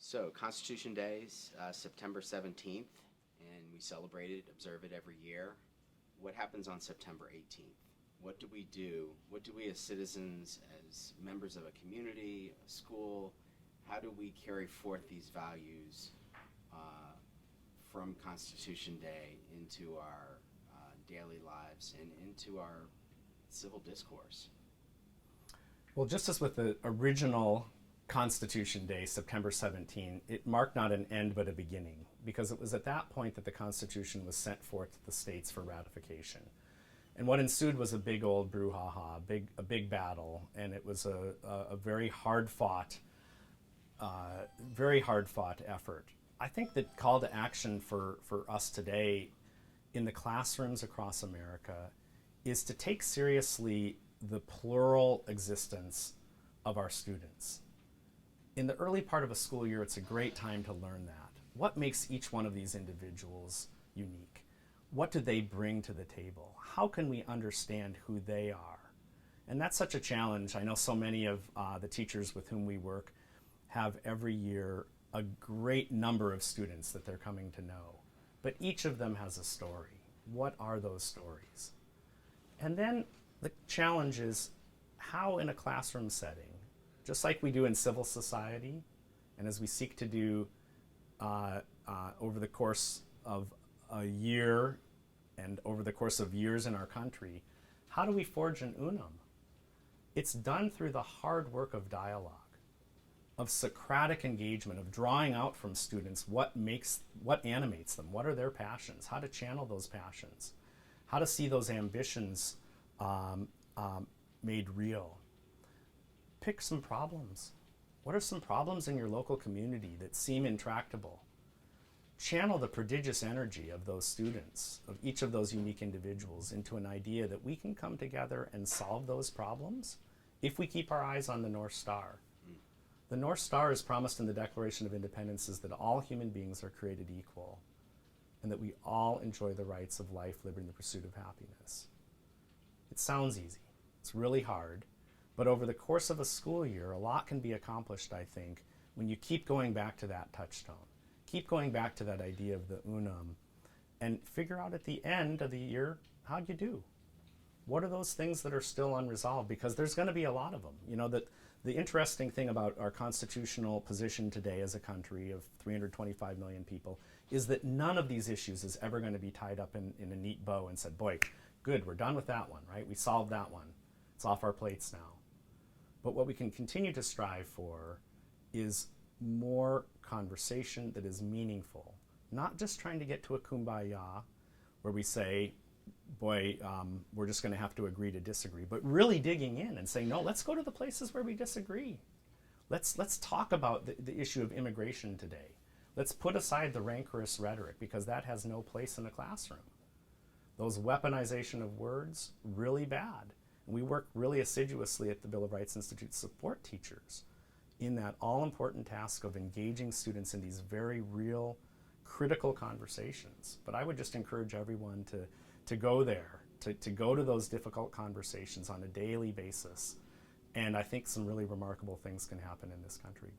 So, Constitution Day is September 17th, and we celebrate it, observe it every year. What happens on September 18th? What do we do? What do we as citizens, as members of a community, a school, how do we carry forth these values from Constitution Day into our daily lives and into our civil discourse? Well, just as with the original Constitution Day, September 17, it marked not an end but a beginning, because it was at that point that the Constitution was sent forth to the states for ratification. And what ensued was a big old brouhaha, a big battle, and it was a very hard fought effort. I think the call to action for us today in the classrooms across America is to take seriously the plural existence of our students. In the early part of a school year, it's a great time to learn that. What makes each one of these individuals unique? What do they bring to the table? How can we understand who they are? And that's such a challenge. I know so many of the teachers with whom we work have every year a great number of students that they're coming to know. But each of them has a story. What are those stories? And then the challenge is how in a classroom setting, just like we do in civil society, and as we seek to do over the course of a year and over the course of years in our country, how do we forge an unum? It's done through the hard work of dialogue, of Socratic engagement, of drawing out from students what animates them, what are their passions, how to channel those passions, how to see those ambitions made real. Pick some problems. What are some problems in your local community that seem intractable? Channel the prodigious energy of those students, of each of those unique individuals, into an idea that we can come together and solve those problems if we keep our eyes on the North Star. The North Star is promised in the Declaration of Independence is that all human beings are created equal and that we all enjoy the rights of life, liberty, and the pursuit of happiness. It sounds easy. It's really hard. But over the course of a school year, a lot can be accomplished, I think, when you keep going back to that touchstone, keep going back to that idea of the unum, and figure out at the end of the year, how'd you do? What are those things that are still unresolved? Because there's going to be a lot of them. You know, that the interesting thing about our constitutional position today as a country of 325 million people is that none of these issues is ever going to be tied up in a neat bow and said, boy, good, we're done with that one, right? We solved that one. It's off our plates now. But what we can continue to strive for is more conversation that is meaningful, not just trying to get to a kumbaya where we say, boy, we're just going to have to agree to disagree, but really digging in and saying, no, let's go to the places where we disagree. Let's talk about the issue of immigration today. Let's put aside the rancorous rhetoric because that has no place in the classroom. Those weaponization of words, really bad. We work really assiduously at the Bill of Rights Institute to support teachers in that all-important task of engaging students in these very real, critical conversations. But I would just encourage everyone to go there, to go to those difficult conversations on a daily basis. And I think some really remarkable things can happen in this country.